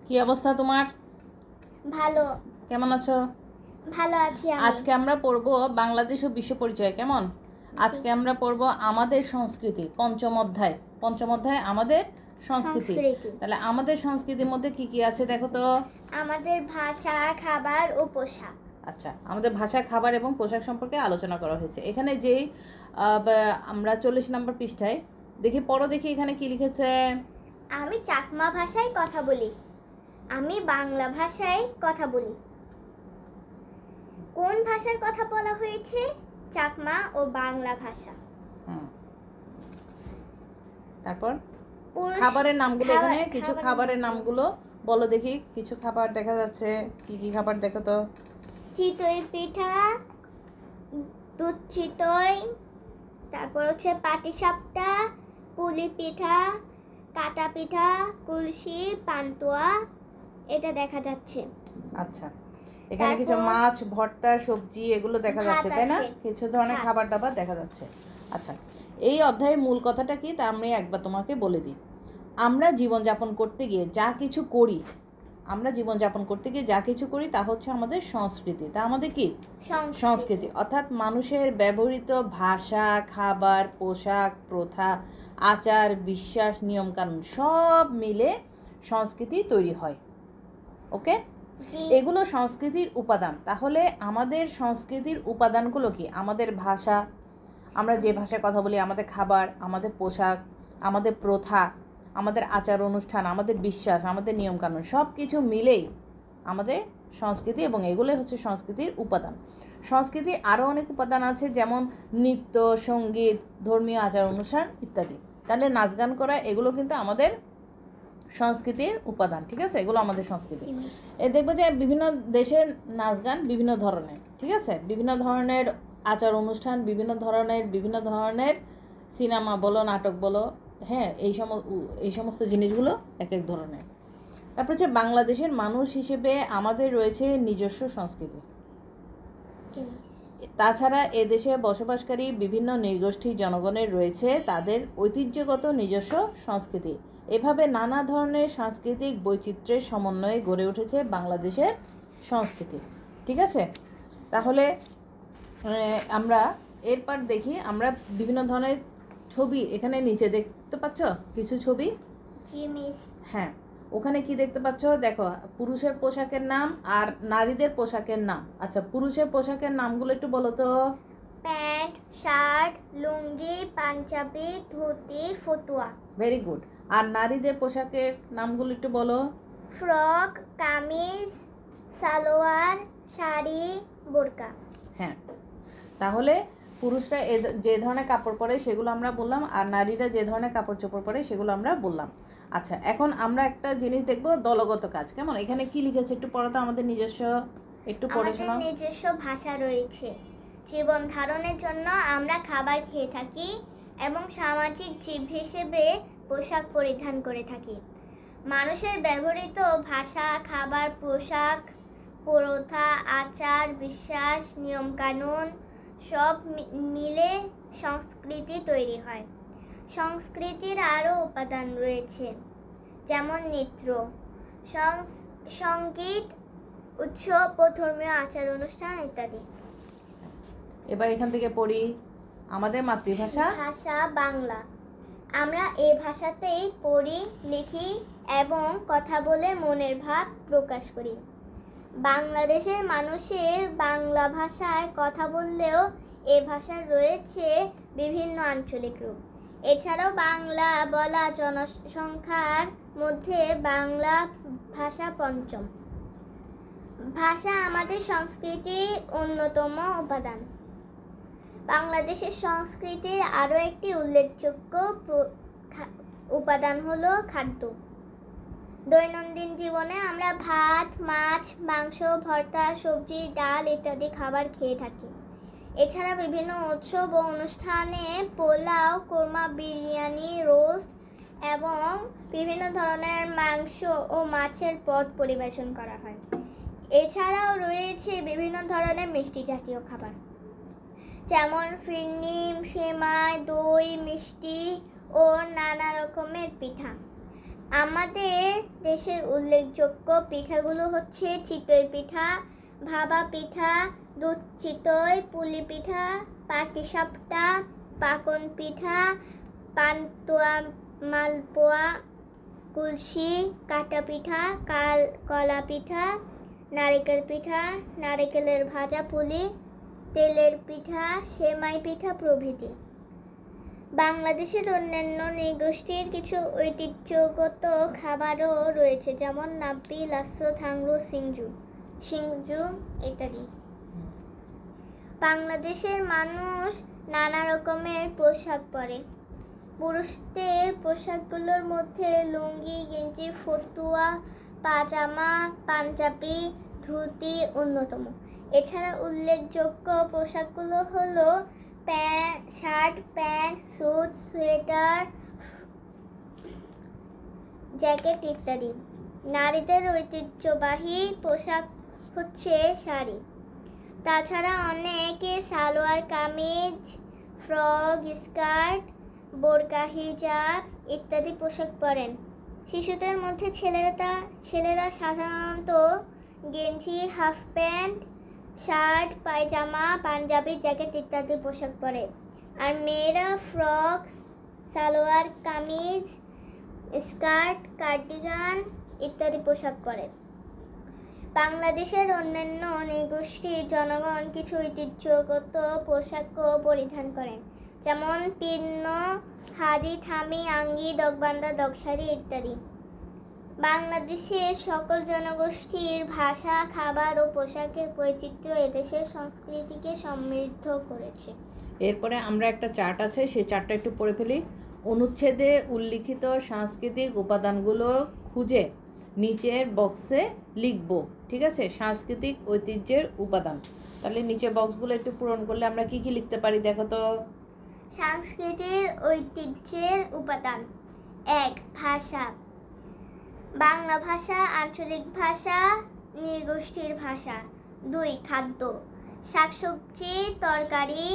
কি অবস্থা তোমার? ভালো। কেমন আছো? ভালো আছি আমি। আজকে আমরা পড়ব বাংলাদেশ ও বিশ্ব পরিচয়। কেমন? আজকে আমরা পড়ব আমাদের সংস্কৃতি, পঞ্চম অধ্যায় আমাদের সংস্কৃতি। তাহলে আমাদের সংস্কৃতির মধ্যে কি কি আছে দেখো তো। আমাদের ভাষা, খাবার ও পোশাক। আচ্ছা, আমাদের ভাষা, খাবার এবং পোশাক সম্পর্কে আলোচনা করা হয়েছে। এখানে যেই আমরা 40 নম্বর পৃষ্ঠায় দেখি, পড়ো দেখি এখানে কি লিখেছে। আমি চাকমা ভাষায় কথা বলি। আমি বাংলা ভাষায় কথা বলি। কোন ভাষার কথা বলা হয়েছে? চাকমা ও বাংলা ভাষা। তারপর খাবারের নামগুলো, এখানে কিছু খাবারের নামগুলো বলো দেখি। কিছু খাবার দেখা যাচ্ছে, কি কি খাবার দেখো তো। চিতই পিঠা, দুধ চিতই, তারপর হচ্ছে পাটিসাপটা, পুলি পিঠা, কাটা পিঠা, কুলসি, পান্তুয়া, এটা দেখা যাচ্ছে। আচ্ছা, এখানে কিছু মাছ, ভর্তা, সবজি এগুলো দেখা যাচ্ছে, তাই না? কিছু ধরনের খাবার দাবার দেখা যাচ্ছে। আচ্ছা, এই অধ্যায়ের মূল কথাটা কি তা আমি একবার তোমাকে বলে দিই। আমরা জীবনযাপন করতে গিয়ে যা কিছু করি তা হচ্ছে আমাদের সংস্কৃতি। তা আমাদের কি সংস্কৃতি, অর্থাৎ মানুষের ব্যবহৃত ভাষা, খাবার, পোশাক, প্রথা, আচার, বিশ্বাস, নিয়মকানুন সব মিলে সংস্কৃতি তৈরি হয়। ওকে, এগুলো সংস্কৃতির উপাদান। তাহলে আমাদের সংস্কৃতির উপাদানগুলো কি? আমাদের ভাষা, আমরা যে ভাষায় কথা বলি, আমাদের খাবার, আমাদের পোশাক, আমাদের প্রথা, আমাদের আচার অনুষ্ঠান, আমাদের বিশ্বাস, আমাদের নিয়মকানুন সব কিছু মিলেই আমাদের সংস্কৃতি, এবং এগুলোই হচ্ছে সংস্কৃতির উপাদান। সংস্কৃতির আরও অনেক উপাদান আছে, যেমন নৃত্য, সঙ্গীত, ধর্মীয় আচার অনুষ্ঠান ইত্যাদি। তাহলে নাচ গান করা এগুলো কিন্তু আমাদের সংস্কৃতির উপাদান। ঠিক আছে, এগুলো আমাদের সংস্কৃতি। দেখবো যে বিভিন্ন দেশের নাচ গান বিভিন্ন ধরনের, ঠিক আছে, বিভিন্ন ধরনের আচার অনুষ্ঠান, বিভিন্ন ধরনের সিনেমা বলো, নাটক বলো, হ্যাঁ, এই সমস্ত জিনিসগুলো এক এক ধরনের। তারপর হচ্ছে বাংলাদেশের মানুষ হিসেবে আমাদের রয়েছে নিজস্ব সংস্কৃতি। তাছাড়া এদেশে বসবাসকারী বিভিন্ন নৃগোষ্ঠীর জনগণের রয়েছে তাদের ঐতিহ্যগত নিজস্ব সংস্কৃতি। এভাবে নানা ধরনের সাংস্কৃতিক বৈচিত্র্যের সমন্বয়ে গড়ে উঠেছে বাংলাদেশের সংস্কৃতি। ঠিক আছে, তাহলে আমরা এরপর দেখি, আমরা বিভিন্ন ধরনের ছবি এখানে নিচে দেখতে পাচ্ছ, কিছু ছবি। হ্যাঁ, ওখানে কি দেখতে পাচ্ছ দেখো, পুরুষের পোশাকের নাম আর নারীদের পোশাকের নাম। আচ্ছা, পুরুষের পোশাকের নামগুলো একটু বলো তো। প্যান্ট, শার্ট, লুঙ্গি, পাঞ্জাবি, ধুতি, ফতুয়া। Very good. আর নারীদের পোশাকের নামগুলো একটু বলো। ফ্রক, কামিজ, সালোয়ার, শাড়ি, বোরকা। হ্যাঁ, তাহলে পুরুষরা যে ধরনের কাপড় পরে সেগুলো আমরা বললাম, আর নারীরা যে ধরনের কাপড় চোপড় পরে সেগুলো আমরা বললাম। আচ্ছা, এখন আমরা একটা জিনিস দেখব, দলগত কাজ। কেমন? এখানে কি লিখেছে একটু পড়ো তো। আমাদের নিজস্ব একটু পড়ে শোনাও। আমাদের নিজস্ব ভাষা রয়েছে। জীবন ধারণের জন্য আমরা খাবার খেয়ে থাকি এবং সামাজিক জীব হিসেবে পোশাক পরিধান করে থাকি। মানুষের ব্যবহৃত ভাষা, খাবার, পোশাক, প্রথা, আচার, বিশ্বাস, নিয়মকানুন সব মিলে সংস্কৃতি তৈরি হয়। সংস্কৃতির আরও উপাদান রয়েছে, যেমন নৃত্য, সঙ্গীত, উৎসব ও ধর্মীয় আচার অনুষ্ঠান ইত্যাদি। এবার এখান থেকে পড়ি। আমাদের মাতৃভাষা বাংলা। আমরা এই ভাষাতেই পড়ি, লিখি এবং কথা বলে মনের ভাব প্রকাশ করি। বাংলাদেশের মানুষের বাংলা ভাষায় কথা বললেও এ ভাষার রয়েছে বিভিন্ন আঞ্চলিক রূপ। এছাড়াও বাংলা বলা জনসংখ্যার মধ্যে বাংলা ভাষা পঞ্চম। ভাষা আমাদের সংস্কৃতির অন্যতম উপাদান। বাংলাদেশের সংস্কৃতির আরও একটি উল্লেখযোগ্য উপাদান হলো খাদ্য। দৈনন্দিন জীবনে আমরা ভাত, মাছ, মাংস, ভর্তা, সবজি, ডাল ইত্যাদি খাবার খেয়ে থাকি। এছাড়া বিভিন্ন উৎসব ও অনুষ্ঠানে পোলাও, কোরমা, বিরিয়ানি, রোস্ট এবং বিভিন্ন ধরনের মাংস ও মাছের পদ পরিবেশন করা হয়। এছাড়াও রয়েছে বিভিন্ন ধরনের মিষ্টি জাতীয় খাবার, যেমন ফিরনি, সেমাই, দই, মিষ্টি ও নানা রকমের পিঠা। আমাদের দেশের উল্লেখযোগ্য পিঠাগুলো হচ্ছে চিতই পিঠা, ভাপা পিঠা, দুধ চিতই, পুলি পিঠা, পাটিসাপটা, পাকন পিঠা, পান্তুয়া, মালপোয়া, কুলসি, কাটা পিঠা, কলা পিঠা, নারিকেল পিঠা, নারিকেলের ভাজা পুলি, তেলের পিঠা, সেমাই পিঠা প্রভৃতি। বাংলাদেশের অন্যান্য নৃগোষ্ঠীর কিছু ঐতিহ্যগত খাবারও রয়েছে, যেমন নাপ্পি, লাচ্ছো, থাংরু, সিংজু ইত্যাদি। বাংলাদেশের মানুষ নানা রকমের পোশাক পরে। পুরুষদের পোশাকগুলোর মধ্যে লুঙ্গি, গেঞ্জি, ফতুয়া, পাজামা, পাঞ্জাবি, ধুতি অন্যতম। এছাড়া উল্লেখযোগ্য পোশাকগুলো হলো shirt, pant, suit, sweater, jacket ইত্যাদি। নারীদের ঐতিহ্যবাহী পোশাক হচ্ছে শাড়ি। তাছাড়া অনেকে সালোয়ার কামিজ, ফ্রক, স্কার্ট, বোরকা, হিজাব ইত্যাদি পোশাক পরেন। শিশুদের মধ্যে ছেলেরা সাধারণত গেঞ্জি, হাফ প্যান্ট, শার্ট, পায়জামা, পাঞ্জাবি, জ্যাকেট ইত্যাদি পোশাক পরে। আর মেয়েরা frock, salwar kameez, skirt, cardigan ইত্যাদি পোশাক পরে। বাংলাদেশের অন্যান্য নৃগোষ্ঠীর জনগণ কিছু ঐতিহ্যগত পোশাকও পরিধান করেন, যেমন পিন্ন, হাদি, থামি, আঙ্গি, দগবান্দা, দগশাড়ি ইত্যাদি। বাংলাদেশের সকল জনগোষ্ঠীর ভাষা, খাবার ও পোশাকের বৈচিত্র্য এদেশের সংস্কৃতিকে সমৃদ্ধ করেছে। এরপরে আমরা একটা চার্ট আছে, সেই চার্টটা একটু পড়ে ফেলি। অনুচ্ছেদে উল্লিখিত সাংস্কৃতিক উপাদানগুলো খুঁজে নিচের বক্সে লিখব। ঠিক আছে, সাংস্কৃতিক ঐতিহ্যের উপাদান। তাহলে নিচে বক্সগুলো একটু পূরণ করলে আমরা কি কি লিখতে পারি দেখো তো। সাংস্কৃতিক ঐতিহ্যের উপাদান: ১. ভাষা, বাংলা ভাষা, আঞ্চলিক ভাষা, নৃগোষ্ঠীর ভাষা। ২. খাদ্য, শাকসবজি, তরকারি,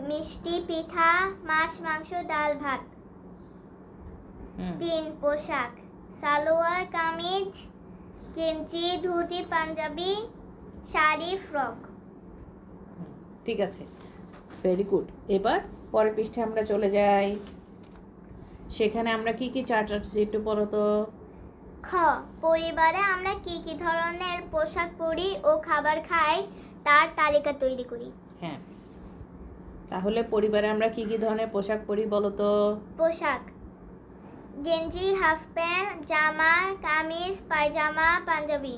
মিষ্টি, পিঠা, মাছ, মাংস, ডাল, ভাত। ৩. পোশাক, সালোয়ার কামিজ, গেঞ্জি, ধুতি, পাঞ্জাবি, শাড়ি, ফ্রক। ঠিক আছে, ভেরি গুড। এবার পরের পৃষ্ঠে আমরা চলে যাই। সেখানে আমরা কি কি চার্ট আছে একটু পড়ো তো। খ. পরিবারে আমরা কি কি ধরনের পোশাক পরি ও খাবার খাই তার তালিকা তৈরি করি। হ্যাঁ, তাহলে পরিবারে আমরা কি কি ধরনের পোশাক পরি বলো তো। পোশাক: গেঞ্জি, হাফ প্যান্ট, জামা, কামিজ, পায়জামা, পাঞ্জাবি।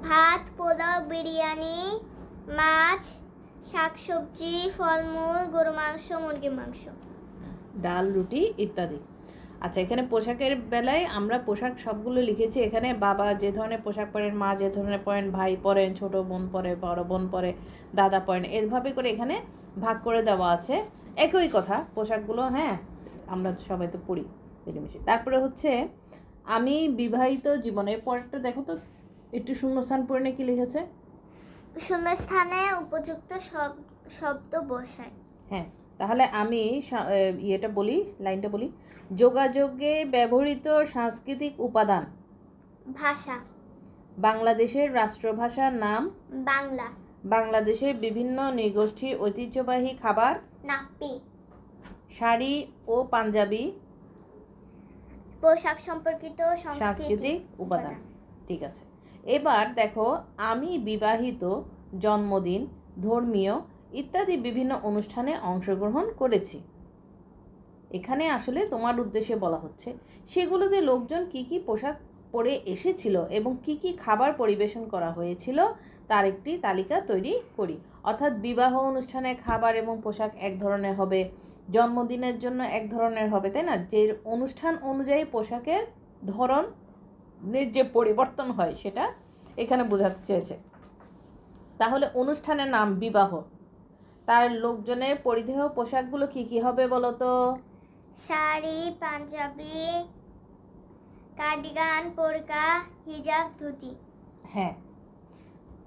ভাত, পোলাও, বিরিয়ানি, মাছ, শাকসবজি, ফলমূল, গরু মাংস, মুরগির মাংস, ডাল, রুটি ইত্যাদি। আচ্ছা, এখানে পোশাকের বেলায় আমরা পোশাক সবগুলো লিখেছি। এখানে বাবা যে ধরনের পোশাক পরেন, মা যে ধরনের পরেন, ভাই পরেন, ছোট বোন পরে, বড় বোন পরে, দাদা পরেন, এভাবে করে এখানে ভাগ করে দেওয়া আছে। একই কথা পোশাকগুলো। হ্যাঁ, আমরা সবাই তো পড়ি মিলেমিশে। তারপরে হচ্ছে আমি বিবাহিত জীবনের পরেরটা দেখো তো, একটু শূন্যস্থান পূরণে কি লিখেছে। শূন্যস্থানে উপযুক্ত শব্দ বসায়। হ্যাঁ, তাহলে আমি ইয়েটা বলি, লাইনটা বলি। যোগাযোগে ব্যবহৃত সাংস্কৃতিক উপাদান: ভাষা, বাংলাদেশের রাষ্ট্রভাষার নাম বাংলা। বাংলাদেশের বিভিন্ন নৃগোষ্ঠীর ঐতিহ্যবাহী খাবার: নাপ্পি। শাড়ি ও পাঞ্জাবি পোশাক সম্পর্কিত সাংস্কৃতিক উপাদান। ঠিক আছে, এবার দেখো আমি বিবাহিত, জন্মদিন, ধর্মীয় ইত্যাদি বিভিন্ন অনুষ্ঠানে অংশগ্রহণ করেছি। এখানে আসলে তোমার উদ্দেশ্যে বলা হচ্ছে সেগুলোতে লোকজন কি কি পোশাক পরে এসেছিল এবং কি কি খাবার পরিবেশন করা হয়েছিল তার একটি তালিকা তৈরি করি। অর্থাৎ বিবাহ অনুষ্ঠানে খাবার এবং পোশাক এক ধরনের হবে, জন্মদিনের জন্য এক ধরনের হবে, তাই না? যে অনুষ্ঠান অনুযায়ী পোশাকের ধরনের যে পরিবর্তন হয় সেটা এখানে বোঝাতে চেয়েছে। তাহলে অনুষ্ঠানের নাম বিবাহ, তার লোকজনের পরিধেয় পোশাকগুলো কি কি হবে বলো তো। শাড়ি, পাঞ্জাবি, কার্ডিগান, বোরকা, হিজাব, ধুতি। হ্যাঁ,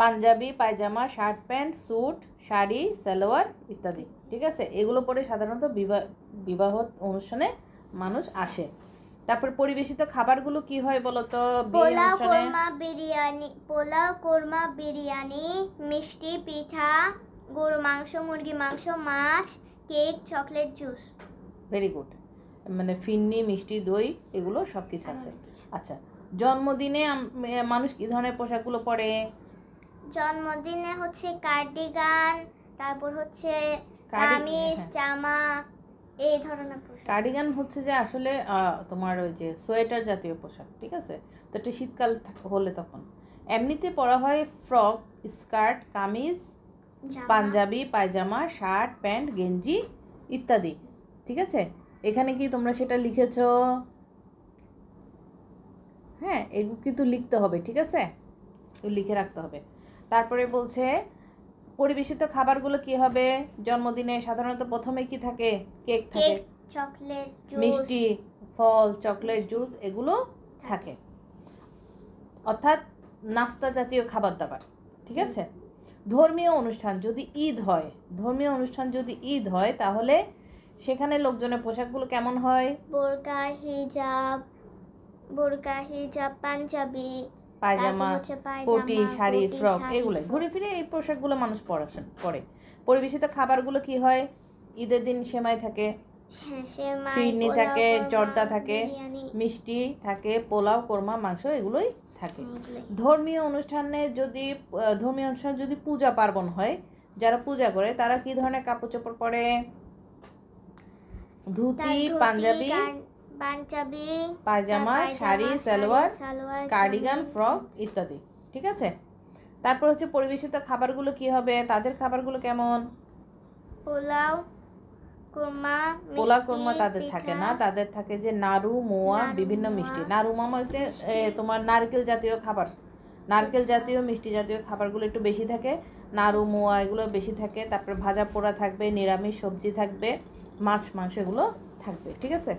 panjabi, pyjama, shirt pant, suit, sari, salwar ইত্যাদি। ঠিক আছে, এগুলো পরে সাধারণত বিবাহ অনুষ্ঠানে মানুষ আসে। তারপর পরিবেশিত খাবারগুলো কি হয় বলো তো বিয়ে পোলাও অনুষ্ঠানে? কোরমা বিরিয়ানি, মিষ্টি পিঠা, গরু মাংস, মুরগি মাংস, মাছ, cake, chocolate, juice. Very good. মানে ফিন্নি, মিষ্টি, দই এগুলো সব কিছু আছে। আচ্ছা, জন্মদিনে মানুষ কি ধরনের পোশাকগুলো পরে? জন্মদিনে হচ্ছে কার্ডিগান, তারপর হচ্ছে কামিজ, হ্যাঁ। জামা, এই ধরনের পোশাক। কার্ডিগান হচ্ছে যে আসলে তোমার ওই যে সোয়েটার জাতীয় পোশাক, ঠিক আছে? তো এটা শীতকাল হলে তখন এমনিতে পরা হয় frock, skirt, kameez, panjabi, pyjama, shirt, pant, গেঞ্জি ইত্যাদি, ঠিক আছে? এখানে কি তোমরা সেটা লিখেছো? হ্যাঁ, এগুলো কিন্তু লিখতে হবে, ঠিক আছে? এগুলো লিখে রাখতে হবে। তারপরে বলছে পরিবেশিত খাবারগুলো কি হবে? জন্মদিনে সাধারণত প্রথমে কি থাকে? কেক থাকে, চকলেট, জুস, মিষ্টি, ফল, চকলেট, জুস এগুলো থাকে, অর্থাৎ নাস্তা জাতীয় খাবার দাবার, ঠিক আছে? ধর্মীয় অনুষ্ঠান যদি ঈদ হয় তাহলে সেখানে লোকজনের পোশাকগুলো কেমন হয়? বোরকা, হিজাব, পাঞ্জাবি, পায়জামা, কোটি, শাড়ি, ফ্রক এগুলো ঘুরে ফিরে এই পোশাকগুলো মানুষ পরে। পরিবেশিত খাবারগুলো কি হয়? ঈদের দিন সেমাই থাকে, ফিরনি থাকে, জর্দা থাকে, মিষ্টি থাকে, পোলাও, কোরমা, মাংস এগুলোই থাকে। ধর্মীয় অনুষ্ঠানে যদি পূজা পার্বণ হয়, যারা পূজা করে তারা কি ধরনের কাপড় চোপড় পরে? ধুতি, পাঞ্জাবি, পায়জামা, শাড়ি, সালোয়ার, কার্ডিগান, ফ্রক ইত্যাদি, ঠিক আছে? তারপর হচ্ছে পরিবেশিত খাবারগুলো কি হবে? তাদের খাবারগুলো কেমন? পোলাও, কোরমা তাদের থাকে না, তাদের থাকে যে নাড়ু, মোয়া, বিভিন্ন মিষ্টি। নাড়ু মোয়া বলতে তোমার নারকেল জাতীয় খাবার, নারকেল জাতীয় মিষ্টি জাতীয় খাবারগুলো একটু বেশি থাকে, নাড়ু, মোয়া এগুলো বেশি থাকে। তারপরে ভাজা পোড়া থাকবে, নিরামিষ সবজি থাকবে, মাছ মাংস এগুলো থাকবে, ঠিক আছে?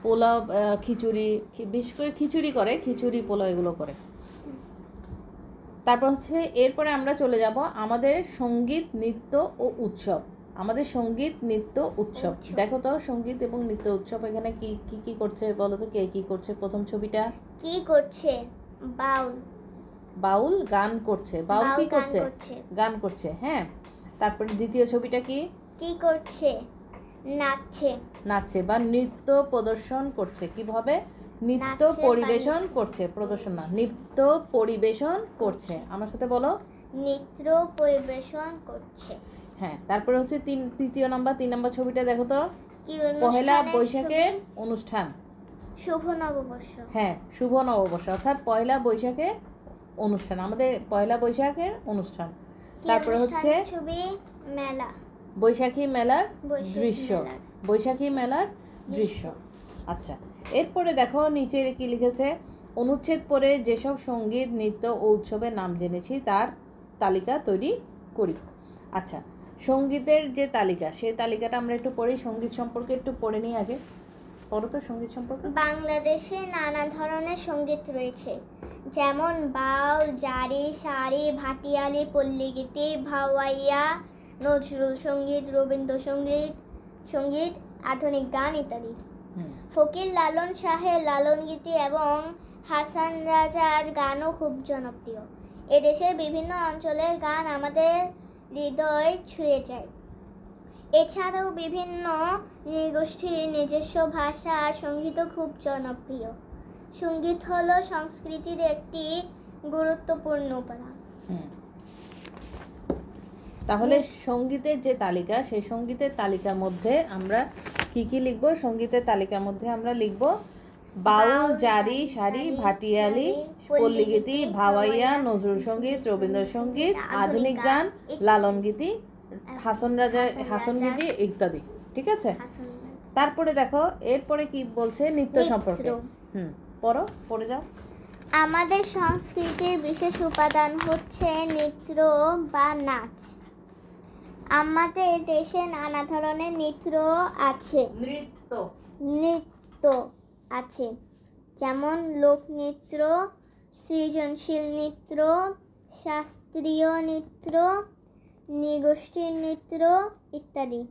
পোলাও, খিচুড়ি, বিশেষ করে খিচুড়ি পোলাও এগুলো করে। তারপর হচ্ছে এরপরে আমরা চলে যাব আমাদের সঙ্গীত, নৃত্য ও উৎসব। আমাদের সঙ্গীত, নৃত্য, উৎসব। দেখো তো সঙ্গীত এবং নৃত্য উৎসব এখানে কি করছে বলো তো? কে কি করছে? প্রথম ছবিটা কি করছে? বাউল গান করছে। বাউল কি করছে? গান করছে, হ্যাঁ। তারপরে দ্বিতীয় ছবিটা কি করছে? নাচছে বা নৃত্য প্রদর্শন করছে। কিভাবে? নৃত্য পরিবেশন করছে, প্রদর্শন না, নৃত্য পরিবেশন করছে। আমার সাথে বলো, নৃত্য পরিবেশন করছে। হ্যাঁ। তারপরে হচ্ছে 3 নম্বর ছবিটা দেখো তো, পহেলা বৈশাখের অনুষ্ঠান, শুভ নববর্ষ। হ্যাঁ, শুভ নববর্ষ অর্থাৎ পয়লা বৈশাখের অনুষ্ঠান, আমাদের পয়লা বৈশাখের অনুষ্ঠান। তারপরে হচ্ছে ছবি, মেলা, বৈশাখী মেলার দৃশ্য। আচ্ছা, এরপরে দেখো নিচে কি লিখেছে? অনুচ্ছেদ পড়ে যেসব সঙ্গীত, নৃত্য ও উৎসবের নাম জেনেছি তার তালিকা তৈরি করি। আচ্ছা, সঙ্গীতের যে তালিকা, সেই তালিকাটা আমরা একটু পড়ি। সঙ্গীত সম্পর্কে একটু পড়ে নিই আগে। পড়ো তো সঙ্গীত সম্পর্কে। বাংলাদেশে নানা ধরনের সঙ্গীত রয়েছে, যেমন বাউল, জারি, শাড়ি, ভাটিয়ালি, পল্লীগীতি, ভাওয়াইয়া, নজরুল সঙ্গীত, রবীন্দ্রসঙ্গীত, আধুনিক গান ইত্যাদি। ফকির লালন শাহের লালন গীতি এবং হাসান রাজার গানও খুব জনপ্রিয়। এদেশের বিভিন্ন অঞ্চলের গান আমাদের হৃদয় ছুঁয়ে যায়। এছাড়াও বিভিন্ন নৃগোষ্ঠীর নিজস্ব ভাষা আর সঙ্গীতও খুব জনপ্রিয়। সঙ্গীত হলো সংস্কৃতির একটি গুরুত্বপূর্ণ উপাদান। তাহলে সঙ্গীতের যে তালিকা, সেই সঙ্গীতের তালিকার মধ্যে আমরা কি লিখব? সঙ্গীতের তালিকার মধ্যে আমরা লিখব বাউল, জারি, শাড়ি, ভাটিয়ালি, পল্লীগীতি, ভাওয়াইয়া, নজরুল সঙ্গীত, রবীন্দ্রসঙ্গীত, আধুনিক গান, লালন গীতি, হাসন গীতি ইত্যাদি, ঠিক আছে? তারপরে দেখো এরপরে কি বলছে? নৃত্য সম্পর্কে। পড়ে যাও। আমাদের সংস্কৃতির বিশেষ উপাদান হচ্ছে নৃত্য বা নাচ। আমাদের দেশে নানা ধরনের নৃত্য আছে, যেমন লোকনৃত্য, সৃজনশীল নৃত্য, শাস্ত্রীয় নৃত্য, নৃগোষ্ঠীর নৃত্য ইত্যাদি।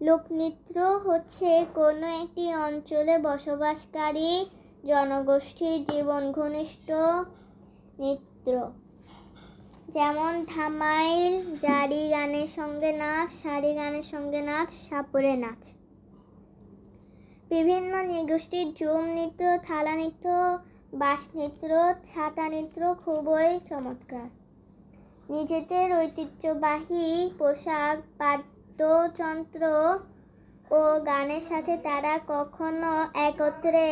লোকনৃত্য হচ্ছে কোনো একটি অঞ্চলে বসবাসকারী জনগোষ্ঠীর জীবন ঘনিষ্ঠ নৃত্য, যেমন ধামাইল, জারি গানের সঙ্গে নাচ, সারি গানের সঙ্গে নাচ, সাপুরে নাচ। বিভিন্ন নৃগোষ্ঠীর ঝুম নৃত্য, থালা নৃত্য, বাঁশ নৃত্য, ছাতা নৃত্য খুবই চমৎকার। নিজেদের ঐতিহ্যবাহী পোশাক, বাদ্যযন্ত্র ও গানের সাথে তারা কখনো একত্রে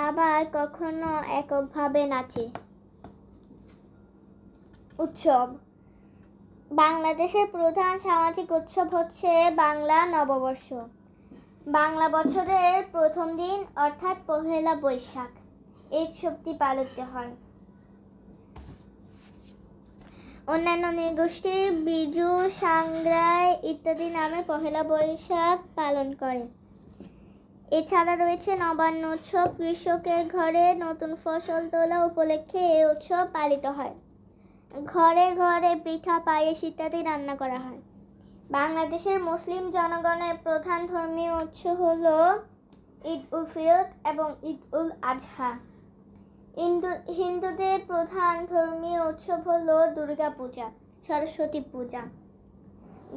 আবার কখনো এককভাবে নাচে। উৎসব। বাংলাদেশের প্রধান সামাজিক উৎসব হচ্ছে বাংলা নববর্ষ। বাংলা বছরের প্রথম দিন অর্থাৎ পহেলা বৈশাখ এই উৎসবটি পালিত হয়। অন্যান্য নৃগোষ্ঠীর বিজু, সাংগ্রাই ইত্যাদি নামে পহেলা বৈশাখ পালন করে। এছাড়া রয়েছে নবান্ন উৎসব। কৃষকের ঘরে নতুন ফসল তোলা উপলক্ষে এই উৎসব পালিত হয়। ঘরে ঘরে পিঠা, পায়েস ইত্যাদি রান্না করা হয়। বাংলাদেশের মুসলিম জনগণের প্রধান ধর্মীয় উৎসব হল ঈদ উল ফিতর এবং ঈদ উল আজহা। হিন্দুদের প্রধান ধর্মীয় উৎসব হল দুর্গা পূজা, সরস্বতী পূজা।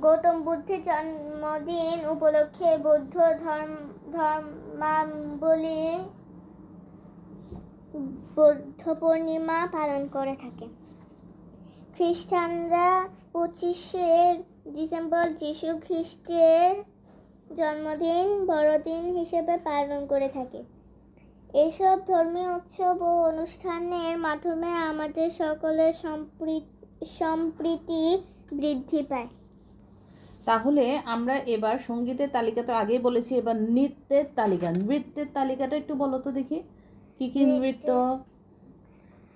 গৌতম বুদ্ধের জন্মদিন উপলক্ষে বৌদ্ধ ধর্মাবলম্বী বৌদ্ধ পূর্ণিমা পালন করে থাকে। খ্রিস্টানরা 25শে ডিসেম্বর যীশু খ্রিস্টের জন্মদিন বড়দিন হিসেবে পালন করে থাকে। এসব ধর্মীয় উৎসব ও অনুষ্ঠানের মাধ্যমে আমাদের সকলের সম্প্রীতি বৃদ্ধি পায়। তাহলে আমরা এবার সঙ্গীতের তালিকা তো আগেই বলেছি, এবার নৃত্যের তালিকা। নৃত্যের তালিকাটা একটু বলো তো দেখি, কি কি নৃত্য?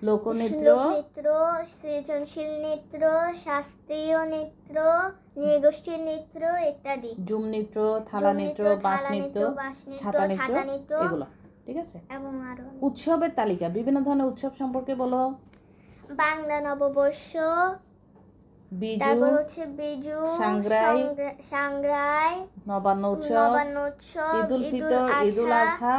লোকনৃত্য, সৃজনশীল নৃত্য, শাস্ত্রীয় নৃত্য, নৃগোষ্ঠীর নৃত্য ইত্যাদি। ঝুম নৃত্য, থালা নৃত্য, বাঁশ নৃত্য, ছাতা নৃত্য, এগুলো ঠিক আছে। এবং আরো উৎসবের তালিকা, বিভিন্ন ধরনের উৎসব সম্পর্কে বলো। বাংলা নববর্ষ, বিজু, তারপর হচ্ছে বিজু, সাংগ্রাই, নবান্ন উৎসব, ঈদ উল ফিতর, ঈদ উল আজহা,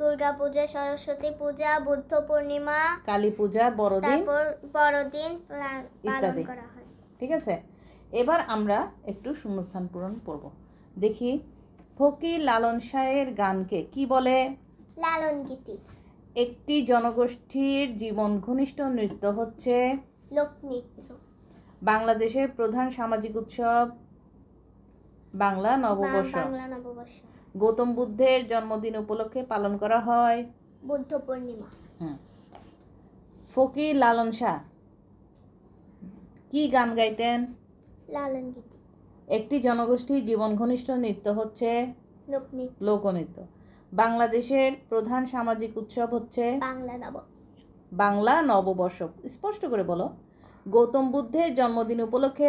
দুর্গা পূজা, সরস্বতী পূজা, বুদ্ধ পূর্ণিমা, কালী পূজা, বড়দিন, বড়দিন ইত্যাদি করা হয়। ঠিক আছে। এবার আমরা একটু শূন্যস্থান পূরণ করব। দেখি, ফকির লালন শাহের গানকে কি বলে? লালন গীতি। একটি জনগোষ্ঠীর জীবন ঘনিষ্ঠ নৃত্য হচ্ছে লোকনৃত্য। বাংলাদেশের প্রধান সামাজিক উৎসব বাংলা নববর্ষ। গৌতম বুদ্ধের জন্মদিন উপলক্ষে পালন করা হয় বুদ্ধ পূর্ণিমা। ফকির লালন শাহ কি গান গাইতেন? লালন গীতি। একটি জনগোষ্ঠীর জীবন ঘনিষ্ঠ নৃত্য হচ্ছে লোকনৃত্য। বাংলাদেশের প্রধান সামাজিক উৎসব হচ্ছে বাংলা নববর্ষ। স্পষ্ট করে বলো। গৌতম বুদ্ধের জন্মদিন উপলক্ষে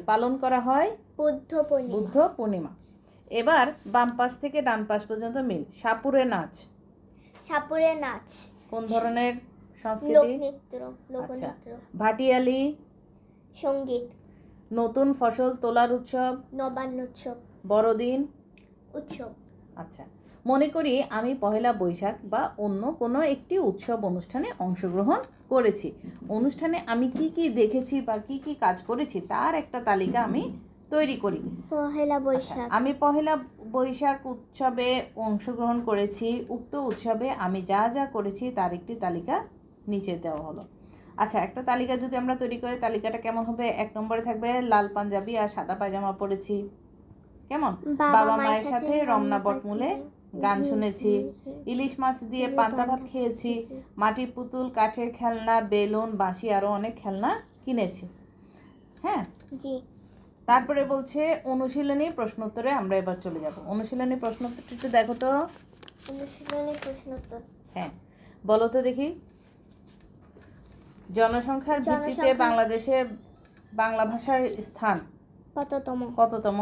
পালন করা হয় বুদ্ধ পূর্ণিমা। এবার বাম পাশ থেকে ডান পাশ পর্যন্ত মিল। সাপুরে নাচ কোন ধরনের সংস্কৃতি? আচ্ছা। ভাটিয়ালি সঙ্গীত। নতুন ফসল তোলার উৎসব নবান্ন উৎসব। বড়দিন উৎসব। আচ্ছা, মনে করি আমি পহেলা বৈশাখ বা অন্য কোনো একটি উৎসব অনুষ্ঠানে অংশগ্রহণ করেছি। অনুষ্ঠানে আমি কি কি দেখেছি বা কি কি কাজ করেছি তার একটা তালিকা আমি তৈরি করি। পহেলা বৈশাখ। আমি পহেলা বৈশাখ উৎসবে অংশগ্রহণ করেছি। উক্ত উৎসবে আমি যা যা করেছি তার একটি তালিকা নিচে দেওয়া হলো। আচ্ছা, একটা তালিকা যদি আমরা তৈরি করি, তালিকাটা কেমন হবে? 1 নম্বরে থাকবে লাল পাঞ্জাবি আর সাদা পায়জামা পরেছি। কেমন? বাবা মায়ের সাথে রমনা বটমূলে গান শুনেছি, ইলিশ মাছ দিয়ে পান্তা ভাত খেয়েছি, মাটির পুতুল, কাঠের খেলনা, বেলুন, বাঁশি আরো অনেক খেলনা কিনেছি। হ্যাঁ জি। তারপরে বলছে অনুশীলনী প্রশ্নোত্তরে আমরা এবার চলে যাব। অনুশীলনী প্রশ্নোত্তরটি একটু দেখো তো। অনুশীলনী প্রশ্নোত্তর। হ্যাঁ, বলো তো দেখি। জনসংখ্যার ভিত্তিতে বাংলাদেশে বাংলা ভাষার স্থান কততম?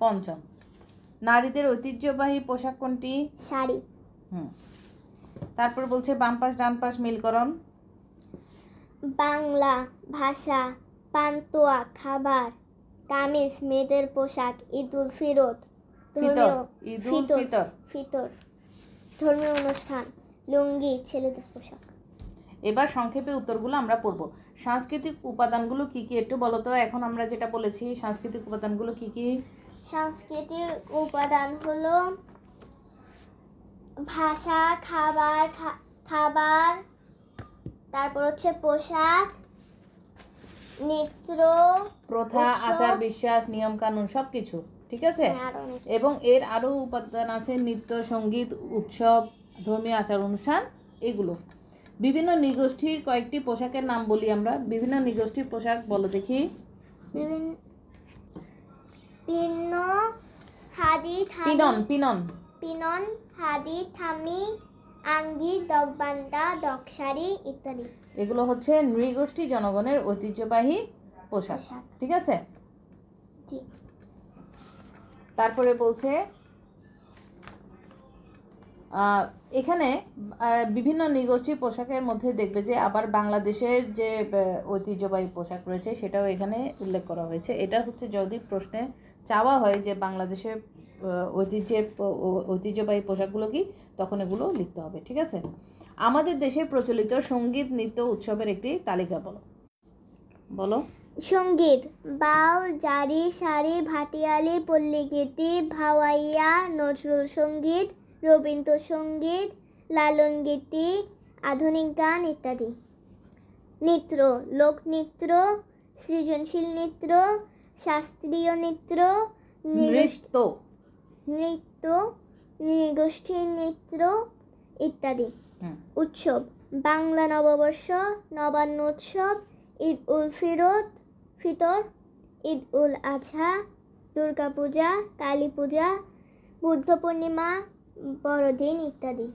পঞ্চম। নারীদের ঐতিহ্যবাহী পোশাক কোনটি? শাড়ি। তারপর বলছে বাম পাশ ডান পাশ মিলকরণ। বাংলা ভাষা পান্তুয়া খাবার, কামিজ মেয়েদের পোশাক, ঈদুল ফিতর ফিতর, ঈদুল ফিতর। ফিতর ধর্মীয় অনুষ্ঠান, লুঙ্গি ছেলেদের পোশাক। এবার সংক্ষেপে উত্তরগুলো আমরা পড়ব। সাংস্কৃতিক উপাদানগুলো কি কি একটু বলো তো। এখন আমরা যেটা বলেছি সাংস্কৃতিক উপাদানগুলো কি কি? সাংস্কৃতিক উপাদান হলো ভাষা, খাবার, তারপর হচ্ছে পোশাক, নৃত্য, প্রথা, আচার বিশ্বাস, নিয়ম কানুন সবকিছু, ঠিক আছে। এবং এর আরো উপাদান আছে নৃত্য, সঙ্গীত, উৎসব, ধর্মীয় আচার অনুষ্ঠান, এগুলো। বিভিন্ন নৃগোষ্ঠীর কয়েকটি পোশাকের নাম বলি আমরা। বিভিন্ন নৃগোষ্ঠীর পোশাক বলো দেখি। পিনন, হাদি, থামি, আঙ্গি, দগবান্ডা, দকশারি ইত্যাদি। এগুলো হচ্ছে নৃগোষ্ঠী জনগণের ঐতিহ্যবাহী পোশাক, ঠিক আছে। তারপরে বলছে এখানে বিভিন্ন নৃগোষ্ঠীর পোশাকের মধ্যে দেখবে যে আবার বাংলাদেশের যে ঐতিহ্যবাহী পোশাক রয়েছে সেটাও এখানে উল্লেখ করা হয়েছে। এটা হচ্ছে যদি প্রশ্নে চাওয়া হয় যে বাংলাদেশের ঐতিহ্যবাহী পোশাকগুলো কি, তখন এগুলো লিখতে হবে, ঠিক আছে। আমাদের দেশে প্রচলিত সঙ্গীত, নৃত্য, উৎসবের একটি তালিকা বলো। সঙ্গীত: বাউল, জারি, সারি, ভাটিয়ালি, পল্লীগীতি, ভাওয়াইয়া, নজরুল সঙ্গীত, রবীন্দ্রসঙ্গীত, লালনগীতি, আধুনিক গান ইত্যাদি। নৃত্য: লোকনৃত্য, সৃজনশীল নৃত্য, শাস্ত্রীয় নৃত্য, নৃগোষ্ঠীর নৃত্য ইত্যাদি। উৎসব: বাংলা নববর্ষ, নবান্ন উৎসব, ঈদ উল ফিতর, ঈদ উল আজহা, দুর্গা পূজা, কালী পূজা, বুদ্ধ পূর্ণিমা, বড়দিন ইত্যাদি।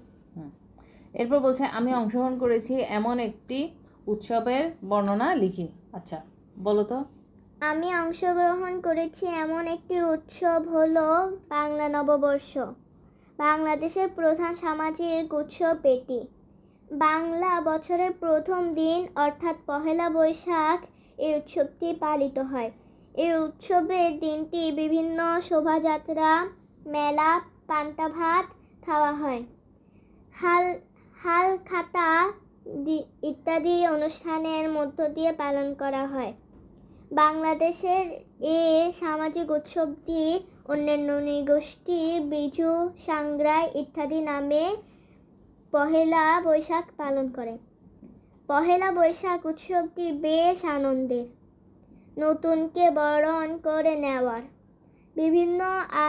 এরপর বলছে আমি অংশগ্রহণ করেছি এমন একটি উৎসবের বর্ণনা লিখি। আচ্ছা বলো তো। আমি অংশগ্রহণ করেছি এমন একটি উৎসব হলো বাংলা নববর্ষ। বাংলাদেশের প্রধান সামাজিক উৎসব এটি। বাংলা বছরের প্রথম দিন অর্থাৎ পহেলা বৈশাখ এই উৎসবটি পালিত হয়। এই উৎসবের দিনটি বিভিন্ন শোভাযাত্রা, মেলা, পান্তা ভাত খাওয়া হয়, হালখাতা ইত্যাদি অনুষ্ঠানের মধ্য দিয়ে পালন করা হয়। বাংলাদেশের এই সামাজিক উৎসবটি অন্যান্য নৃগোষ্ঠী বিজু, সাংগ্রাই ইত্যাদি নামে পহেলা বৈশাখ পালন করে। পহেলা বৈশাখ উৎসবটি বেশ আনন্দের, নতুনকে বরণ করে নেওয়ার, বিভিন্ন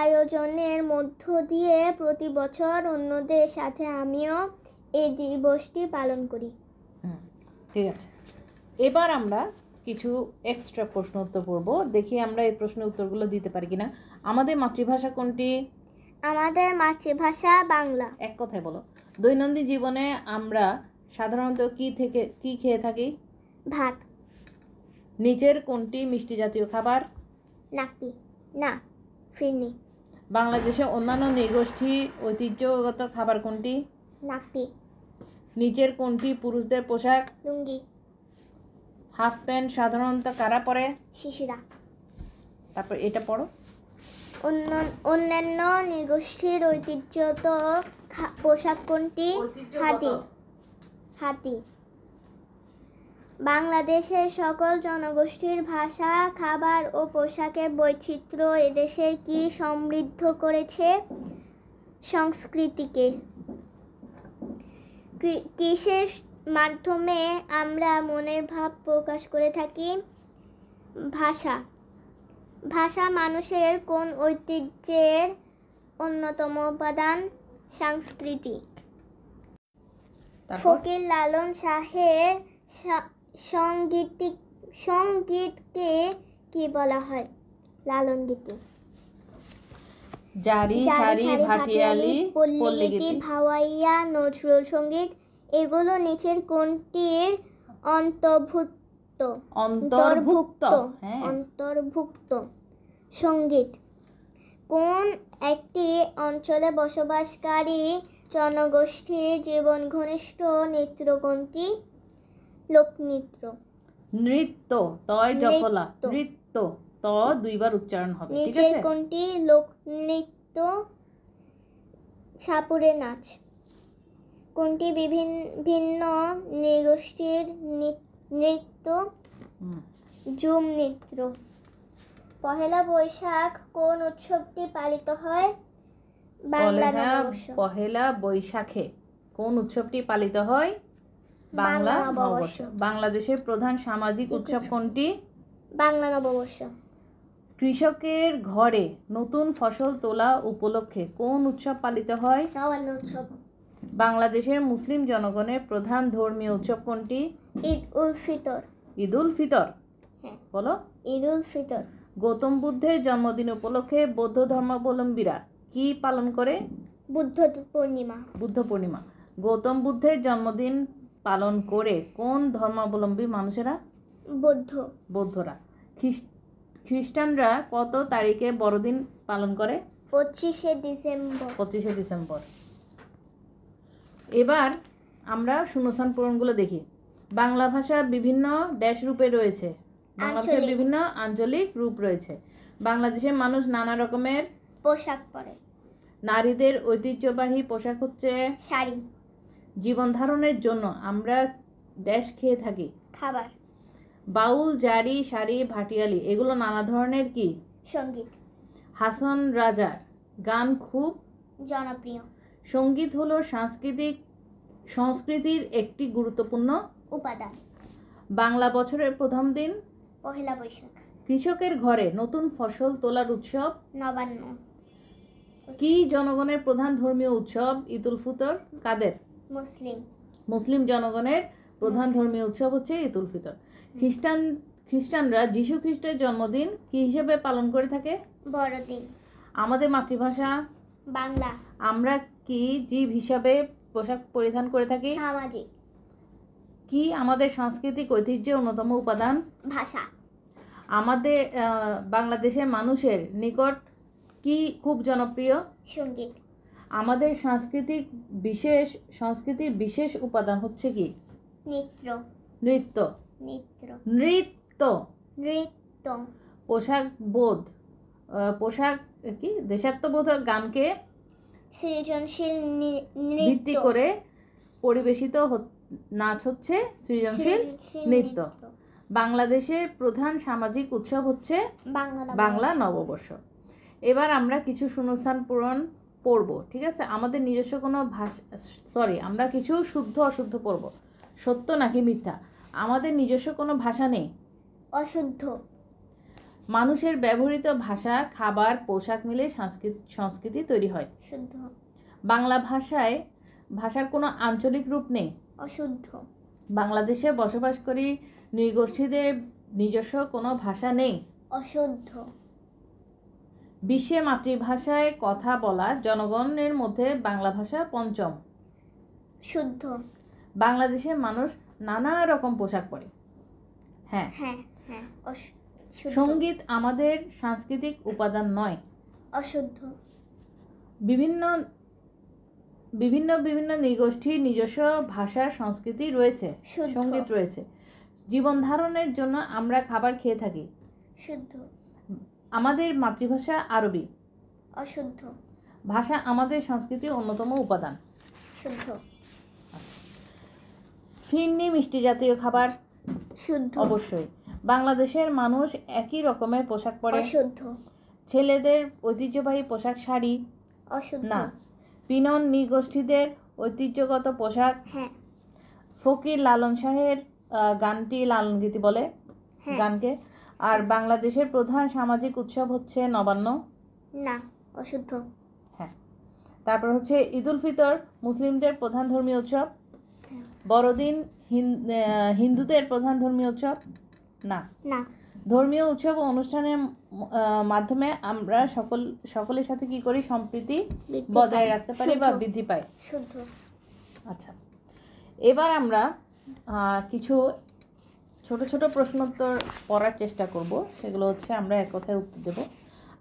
আয়োজনের মধ্য দিয়ে প্রতি বছর অন্যদের সাথে আমিও এই দিবসটি পালন করি। ঠিক আছে, এবার আমরা কিছু এক্সট্রা প্রশ্ন উত্তর পড়ব। দেখি আমরা এই প্রশ্নের উত্তরগুলো দিতে পারি কিনা। আমাদের মাতৃভাষা কোনটি? আমাদের মাতৃভাষা বাংলা। এক কথায় বলো। দৈনন্দিন জীবনে আমরা সাধারণত কি খেয়ে থাকি? ভাত। নিচের কোনটি মিষ্টি জাতীয় খাবার? ফিরনি। বাংলাদেশে অন্যান্য নৃগোষ্ঠী ঐতিহ্যগত খাবার কোনটি? নাপি। নিচের কোনটি পুরুষদের পোশাক? লুঙ্গি। হাফ প্যান্ট সাধারণত কারা পরে? শিশুরা। তারপর এটা পড়ো। অন্যান্য নৃগোষ্ঠীর ঐতিহ্যগত পোশাক কোনটি? হাতি। বাংলাদেশের সকল জনগোষ্ঠীর ভাষা, খাবার ও পোশাকের বৈচিত্র্য এদেশের কি সমৃদ্ধ করেছে? সংস্কৃতিকে। কিসের মাধ্যমে আমরা মনের ভাব প্রকাশ করে থাকি? ভাষা মানুষের কোন ঐতিহ্যের অন্যতম উপাদান? সাংস্কৃতিক। ফকির লালন শাহের সঙ্গীতকে কি বলা হয়? লালন গীতি। জারি, সারি, ভাটিয়ালি, পল্লীগীতি, ভাওয়াইয়া, নজরুল সঙ্গীত এগুলো নিচের কোনটির অন্তর্ভুক্ত? সঙ্গীত। কোন একটি অঞ্চলে বসবাসকারী জনগোষ্ঠীর জীবন ঘনিষ্ঠ নৃত্য কোনটি? লোকনৃত্য। নৃত্য, তয় জফলা, নৃত্য। নৃত্য, ত দুইবার উচ্চারণ হবে, ঠিক নিচের আছে? কোনটি লোক নৃত্য? সাপুড়ে নাচ। কোনটি ভিন্ন নৃগোষ্ঠীর নৃত্য? হুম। ঝুম নৃত্য। পহেলা বৈশাখ কোন উৎসবটি পালিত হয়? বাংলা নববর্ষ। পহেলা বৈশাখে কোন উৎসবটি পালিত হয়? বাংলা বাংলা নববর্ষ। নববর্ষ। বাংলাদেশের প্রধান সামাজিক উৎসব কোনটি? বাংলা নববর্ষ। কৃষকের ঘরে নতুন ফসল তোলা উপলক্ষে কোন উৎসব পালিত হয়? নবান্ন উৎসব। বাংলাদেশের মুসলিম জনগণের প্রধান ধর্মীয় উৎসব কোনটি? ঈদ উল ফিতর। ঈদ উল ফিতর। হ্যাঁ, বলো। ঈদ উল ফিতর। গৌতম বুদ্ধের জন্মদিন উপলক্ষে বৌদ্ধ ধর্মাবলম্বীরা কি পালন করে? বুদ্ধ পূর্ণিমা। বুদ্ধ পূর্ণিমা। গৌতম বুদ্ধের জন্মদিন পালন করে কোন ধর্মাবলম্বী মানুষেরা? বৌদ্ধরা। খ্রিস্টানরা কত তারিখে বড়দিন পালন করে? 25শে ডিসেম্বর। 25শে ডিসেম্বর। এবার আমরা শূন্যস্থান পূরণগুলো দেখি। বাংলা ভাষা বিভিন্ন ড্যাশ রূপে রয়েছে। বাংলা ভাষার বিভিন্ন আঞ্চলিক রূপ রয়েছে। বাংলাদেশের মানুষ নানা রকমের পোশাক পরে। নারীদের ঐতিহ্যবাহী পোশাক হচ্ছে শাড়ি। জীবন ধারণের জন্য আমরা ড্যাশ খেয়ে থাকি। খাবার। বাউল, জারি, শাড়ি, ভাটিয়ালি এগুলো নানা ধরনের কি? সঙ্গীত। হাসন রাজার গান খুব জনপ্রিয়। সঙ্গীত হলো সংস্কৃতির একটি গুরুত্বপূর্ণ উপাদান। বাংলা বছরের প্রথম দিন পহেলা বৈশাখ। কৃষকের ঘরে নতুন ফসল তোলার উৎসব নবান্ন। কি জনগণের প্রধান ধর্মীয় উৎসব? ঈদ উল ফিতর কাদের? মুসলিম জনগণের প্রধান ধর্মীয় উৎসব হচ্ছে ঈদ উল ফিতর। খ্রিস্টানরা যীশু খ্রিস্টের জন্মদিন কি হিসেবে পালন করে থাকে? বড়দিন। আমাদের মাতৃভাষা বাংলা। আমরা কি জীব হিসাবে পোশাক পরিধান করে থাকি? সামাজিক। কি আমাদের সাংস্কৃতিক ঐতিহ্যের অন্যতম উপাদান? ভাষা। আমাদের বাংলাদেশের মানুষের নিকট কি খুব জনপ্রিয়? সঙ্গীত। আমাদের সংস্কৃতির বিশেষ উপাদান হচ্ছে কি? নৃত্য। পোশাক কি দেশাত্মবোধ গানকে সৃজনশীল ভিত্তি করে পরিবেশিত নাচ হচ্ছে সৃজনশীল নৃত্য। বাংলাদেশের প্রধান সামাজিক উৎসব হচ্ছে বাংলা নববর্ষ। এবার আমরা কিছু শূন্যস্থান পূরণ পড়ব, ঠিক আছে? আমাদের নিজস্ব কোনো আমরা কিছু শুদ্ধ অশুদ্ধ পড়ব। সত্য নাকি মিথ্যা? আমাদের নিজস্ব কোনো ভাষা নেই। অশুদ্ধ। মানুষের ব্যবহৃত ভাষা, খাবার, পোশাক মিলে সংস্কৃতি তৈরি হয়। শুদ্ধ। বাংলা ভাষার কোনো আঞ্চলিক রূপ নেই। অশুদ্ধ। বাংলাদেশে বসবাসকারী নৃগোষ্ঠীদের নিজস্ব কোনো ভাষা নেই। অশুদ্ধ। বিশ্বে মাতৃভাষায় কথা বলা জনগণের মধ্যে বাংলা ভাষা পঞ্চম। শুদ্ধ। বাংলাদেশের মানুষ নানা রকম পোশাক পরে। হ্যাঁ। সঙ্গীত আমাদের সাংস্কৃতিক উপাদান নয়। অশুদ্ধ। বিভিন্ন নৃগোষ্ঠীর নিজস্ব ভাষা, সংস্কৃতি রয়েছে, সঙ্গীত রয়েছে। জীবন ধারণের জন্য আমরা খাবার খেয়ে থাকি। শুদ্ধ। আমাদের মাতৃভাষা আরবি। অশুদ্ধ। ভাষা আমাদের সংস্কৃতির অন্যতম উপাদান। শুদ্ধ। আচ্ছা, ফিরনি মিষ্টি জাতীয় খাবার। শুদ্ধ। অবশ্যই। বাংলাদেশের মানুষ একই রকমের পোশাক পরে। অশুদ্ধ। ছেলেদের ঐতিহ্যবাহী পোশাক শাড়ি। অশুদ্ধ। না। পিনন নৃগোষ্ঠীদের ঐতিহ্যগত পোশাক। হ্যাঁ। ফকির লালন শাহের গানটি লালন গীতি বলে গানকে। আর বাংলাদেশের প্রধান সামাজিক উৎসব হচ্ছে নবান্ন। না, অশুদ্ধ। হ্যাঁ। তারপর হচ্ছে ঈদ উল ফিতর মুসলিমদের প্রধান ধর্মীয় উৎসব। বড়দিন হিন্দুদের প্রধান ধর্মীয় উৎসব। না। ধর্মীয় উৎসব ও অনুষ্ঠানের মাধ্যমে আমরা সকলের সাথে কি করি? সম্প্রীতি বজায় রাখতে পারি বা বৃদ্ধি পাই। শুদ্ধ। আচ্ছা, এবার আমরা কিছু ছোট ছোট প্রশ্নোত্তর পড়ার চেষ্টা করব। সেগুলো হচ্ছে আমরা এক কথায় উত্তর দেব।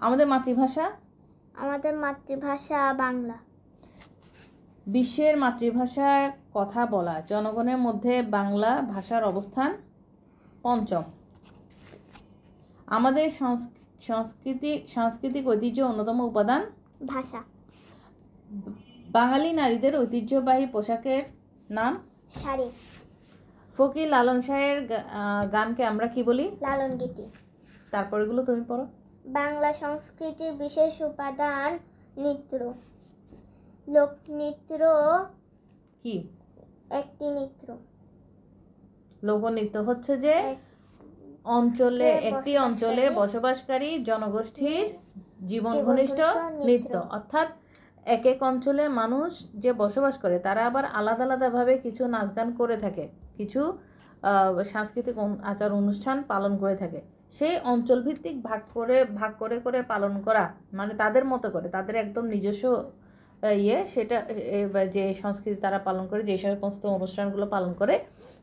আমাদের মাতৃভাষা বাংলা। বিশ্বের মাতৃভাষার কথা বলা জনগণের মধ্যে বাংলা ভাষার অবস্থান। পঞ্চম, আমাদের সাংস্কৃতিক ঐতিহ্য অন্যতম উপাদান ভাষা। বাঙালি নারীদের ঐতিহ্যবাহী পোশাকের নাম শাড়ি। ফকির লালন শাহের গানকে আমরা কি বলি? লালন গীতি। তারপর এগুলো তুমি পড়ো। বাংলা সংস্কৃতির বিশেষ উপাদান নৃত্য। লোকনৃত্য কি? একটি নৃত্য। লোকনৃত্য হচ্ছে যে অঞ্চলে একটি অঞ্চলে বসবাসকারী জনগোষ্ঠীর জীবন ঘনিষ্ঠ নৃত্য, অর্থাৎ এক এক অঞ্চলে মানুষ যে বসবাস করে তারা আবার আলাদা আলাদাভাবে কিছু নাচ গান করে থাকে, কিছু সাংস্কৃতিক আচার অনুষ্ঠান পালন করে থাকে। সেই অঞ্চলভিত্তিক ভাগ করে পালন করা, মানে তাদের মতো করে, তাদের একদম নিজস্ব সেটা যে সংস্কৃতি তারা পালন করে, যে সমস্ত অনুষ্ঠানগুলো পালন করে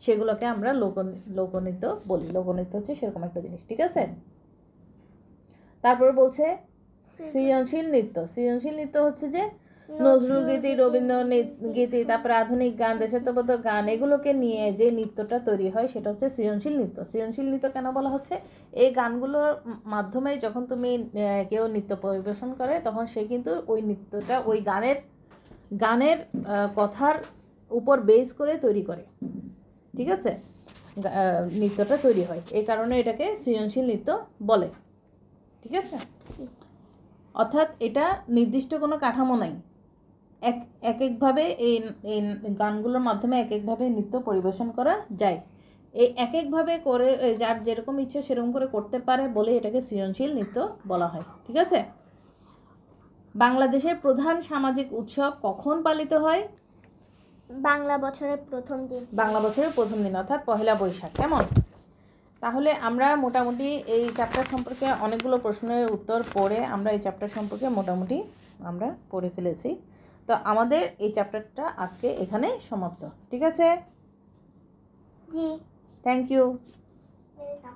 সেগুলোকে আমরা লোকনৃত্য বলি। লোকনৃত্য হচ্ছে সেরকম একটা জিনিস, ঠিক আছে? তারপর বলছে সৃজনশীল নৃত্য। সৃজনশীল নৃত্য হচ্ছে যে নজরুল গীতি, রবীন্দ্র গীতি, তারপরে আধুনিক গান, দেশাত্মবোধক গান, এগুলোকে নিয়ে যে নৃত্যটা তৈরি হয় সেটা হচ্ছে সৃজনশীল নৃত্য। সৃজনশীল নৃত্য কেন বলা হচ্ছে? এই গানগুলোর মাধ্যমে যখন তুমি কেউ নৃত্য পরিবেশন করে তখন সে কিন্তু ওই নৃত্যটা ওই গানের কথার উপর বেস করে তৈরি করে, ঠিক আছে? নৃত্যটা তৈরি হয়, এই কারণে এটাকে সৃজনশীল নৃত্য বলে, ঠিক আছে? অর্থাৎ এটা নির্দিষ্ট কোনো কাঠামো নাই, এক একভাবে এই গানগুলোর মাধ্যমে এক একভাবে নৃত্য পরিবেশন করা যায়। এই এক একভাবে করে যার যেরকম ইচ্ছে সেরকম করে করতে পারে বলে এটাকে সৃজনশীল নৃত্য বলা হয়, ঠিক আছে? বাংলাদেশের প্রধান সামাজিক উৎসব কখন পালিত হয়? বাংলা বছরের প্রথম দিন। বাংলা বছরের প্রথম দিন, অর্থাৎ পহেলা বৈশাখ। কেমন? তাহলে আমরা মোটামুটি এই চ্যাপ্টার সম্পর্কে অনেকগুলো প্রশ্নের উত্তর পড়ে আমরা এই চ্যাপ্টার সম্পর্কে মোটামুটি আমরা পড়ে ফেলেছি। তো আমাদের এই চ্যাপ্টারটা আজকে এখানে সমাপ্ত, ঠিক আছে? জি, থ্যাংক ইউ। ওয়েলকাম।